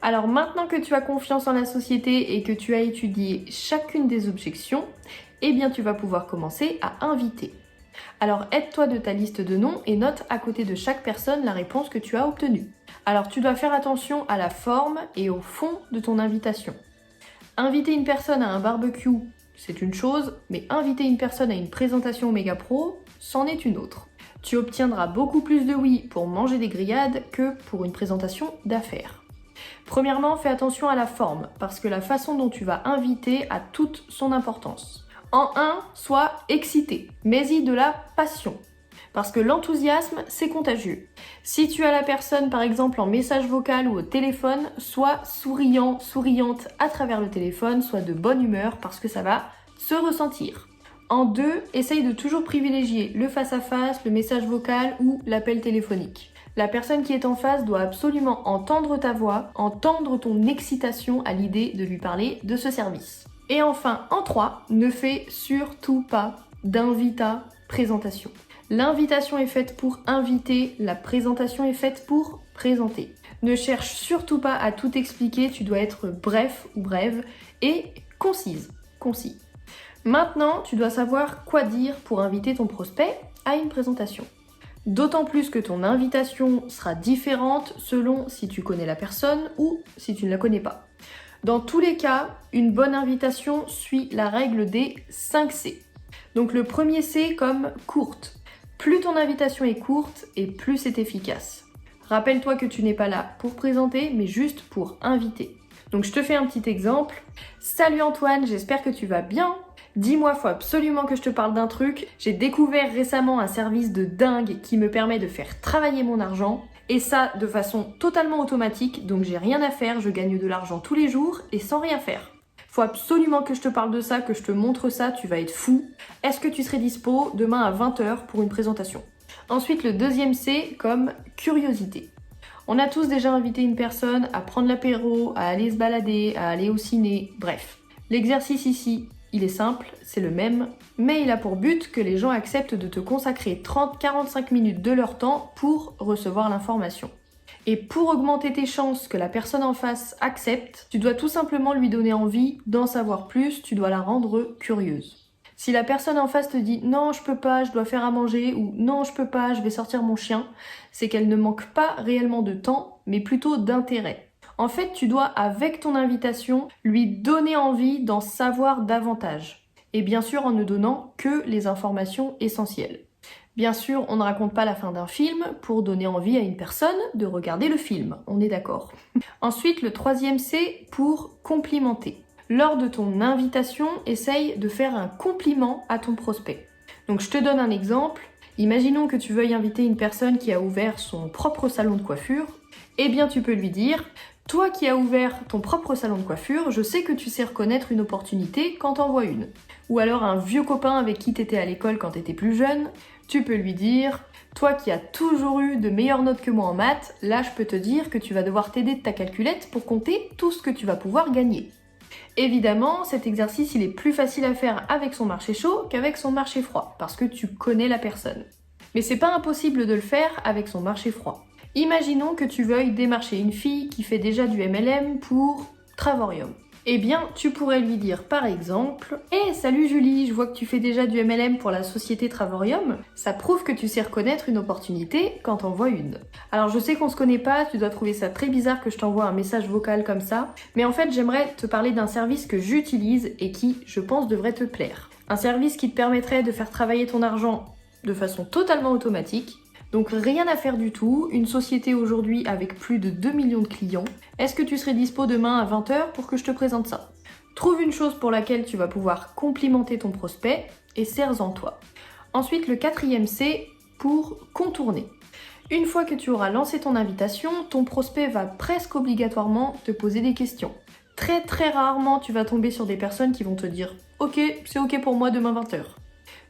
Alors maintenant que tu as confiance en la société et que tu as étudié chacune des objections, eh bien tu vas pouvoir commencer à inviter. Alors aide-toi de ta liste de noms et note à côté de chaque personne la réponse que tu as obtenue. Alors tu dois faire attention à la forme et au fond de ton invitation. Inviter une personne à un barbecue, c'est une chose, mais inviter une personne à une présentation Méga Pro, c'en est une autre. Tu obtiendras beaucoup plus de oui pour manger des grillades que pour une présentation d'affaires. Premièrement, fais attention à la forme, parce que la façon dont tu vas inviter a toute son importance. En 1, sois excité, mets-y de la passion. Parce que l'enthousiasme, c'est contagieux. Si tu as la personne, par exemple, en message vocal ou au téléphone, sois souriant, souriante à travers le téléphone, sois de bonne humeur, parce que ça va se ressentir. En 2, essaye de toujours privilégier le face-à-face, le message vocal ou l'appel téléphonique. La personne qui est en face doit absolument entendre ta voix, entendre ton excitation à l'idée de lui parler de ce service. Et enfin, en 3, ne fais surtout pas d'invita présentation. L'invitation est faite pour inviter, la présentation est faite pour présenter. Ne cherche surtout pas à tout expliquer, tu dois être bref ou brève et concis. Maintenant, tu dois savoir quoi dire pour inviter ton prospect à une présentation. D'autant plus que ton invitation sera différente selon si tu connais la personne ou si tu ne la connais pas. Dans tous les cas, une bonne invitation suit la règle des 5 C. Donc le premier C comme courte. Plus ton invitation est courte et plus c'est efficace. Rappelle-toi que tu n'es pas là pour présenter, mais juste pour inviter. Donc je te fais un petit exemple. Salut Antoine, j'espère que tu vas bien. Dis-moi, faut absolument que je te parle d'un truc. J'ai découvert récemment un service de dingue qui me permet de faire travailler mon argent. Et ça de façon totalement automatique, donc j'ai rien à faire, je gagne de l'argent tous les jours et sans rien faire. Faut absolument que je te parle de ça, que je te montre ça, tu vas être fou. Est-ce que tu serais dispo demain à 20h pour une présentation? Ensuite, le deuxième C comme curiosité. On a tous déjà invité une personne à prendre l'apéro, à aller se balader, à aller au ciné, bref. L'exercice ici, il est simple, c'est le même, mais il a pour but que les gens acceptent de te consacrer 30-45 minutes de leur temps pour recevoir l'information. Et pour augmenter tes chances que la personne en face accepte, tu dois tout simplement lui donner envie d'en savoir plus, tu dois la rendre curieuse. Si la personne en face te dit « non, je peux pas, je dois faire à manger » ou « non, je peux pas, je vais sortir mon chien », c'est qu'elle ne manque pas réellement de temps, mais plutôt d'intérêt. En fait, tu dois, avec ton invitation, lui donner envie d'en savoir davantage. Et bien sûr, en ne donnant que les informations essentielles. Bien sûr, on ne raconte pas la fin d'un film pour donner envie à une personne de regarder le film, on est d'accord. Ensuite, le troisième C pour complimenter. Lors de ton invitation, essaye de faire un compliment à ton prospect. Donc je te donne un exemple. Imaginons que tu veuilles inviter une personne qui a ouvert son propre salon de coiffure. Eh bien, tu peux lui dire « Toi qui as ouvert ton propre salon de coiffure, je sais que tu sais reconnaître une opportunité quand t'en vois une. » Ou alors un vieux copain avec qui t'étais à l'école quand t'étais plus jeune, tu peux lui dire « Toi qui as toujours eu de meilleures notes que moi en maths, là je peux te dire que tu vas devoir t'aider de ta calculette pour compter tout ce que tu vas pouvoir gagner. » Évidemment, cet exercice il est plus facile à faire avec son marché chaud qu'avec son marché froid, parce que tu connais la personne. Mais c'est pas impossible de le faire avec son marché froid. Imaginons que tu veuilles démarcher une fille qui fait déjà du MLM pour Travorium. Eh bien, tu pourrais lui dire par exemple « Hey, salut Julie, je vois que tu fais déjà du MLM pour la société Travorium. Ça prouve que tu sais reconnaître une opportunité quand t'en vois une. » Alors je sais qu'on se connaît pas, tu dois trouver ça très bizarre que je t'envoie un message vocal comme ça, mais en fait j'aimerais te parler d'un service que j'utilise et qui, je pense, devrait te plaire. Un service qui te permettrait de faire travailler ton argent de façon totalement automatique. Donc rien à faire du tout, une société aujourd'hui avec plus de 2 millions de clients. Est-ce que tu serais dispo demain à 20h pour que je te présente ça? Trouve une chose pour laquelle tu vas pouvoir complimenter ton prospect et sers-en toi. Ensuite, le quatrième C pour contourner. Une fois que tu auras lancé ton invitation, ton prospect va presque obligatoirement te poser des questions. Très rarement tu vas tomber sur des personnes qui vont te dire « Ok, c'est ok pour moi demain 20h ».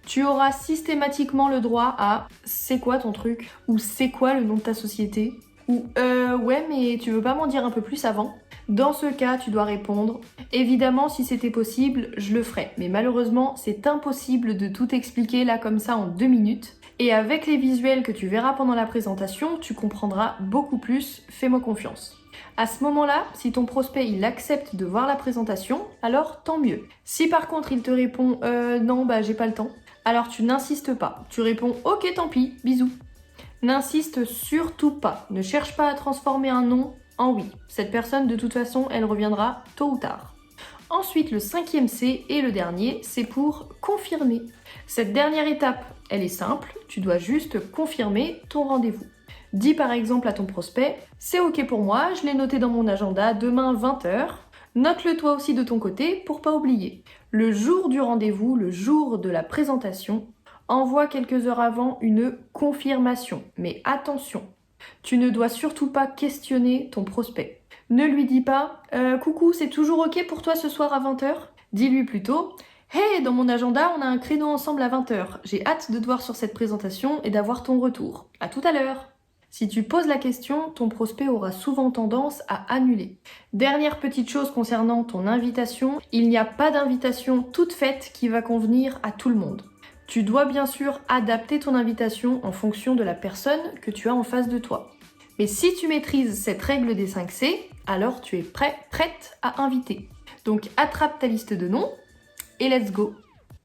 Tu auras systématiquement le droit à « c'est quoi ton truc ?» ou « c'est quoi le nom de ta société ?» ou « ouais mais tu veux pas m'en dire un peu plus avant ?» Dans ce cas, tu dois répondre « Évidemment, si c'était possible, je le ferais. Mais malheureusement, c'est impossible de tout expliquer là comme ça en 2 minutes. Et avec les visuels que tu verras pendant la présentation, tu comprendras beaucoup plus, fais-moi confiance. » À ce moment-là, si ton prospect il accepte de voir la présentation, alors tant mieux. Si par contre il te répond non, j'ai pas le temps, alors tu n'insistes pas. Tu réponds ok, tant pis, bisous. N'insiste surtout pas. Ne cherche pas à transformer un non en oui. Cette personne, de toute façon, elle reviendra tôt ou tard. Ensuite, le 5e C et le dernier, c'est pour confirmer. Cette dernière étape, elle est simple. Tu dois juste confirmer ton rendez-vous. Dis par exemple à ton prospect, c'est ok pour moi, je l'ai noté dans mon agenda, demain 20h. Note-le toi aussi de ton côté pour pas oublier. Le jour du rendez-vous, le jour de la présentation, envoie quelques heures avant une confirmation. Mais attention, tu ne dois surtout pas questionner ton prospect. Ne lui dis pas coucou, c'est toujours ok pour toi ce soir à 20h. Dis-lui plutôt hey, dans mon agenda, on a un créneau ensemble à 20h. J'ai hâte de te voir sur cette présentation et d'avoir ton retour. À tout à l'heure. Si tu poses la question, ton prospect aura souvent tendance à annuler. Dernière petite chose concernant ton invitation, il n'y a pas d'invitation toute faite qui va convenir à tout le monde. Tu dois bien sûr adapter ton invitation en fonction de la personne que tu as en face de toi. Mais si tu maîtrises cette règle des 5 C, alors tu es prête à inviter. Donc attrape ta liste de noms et let's go!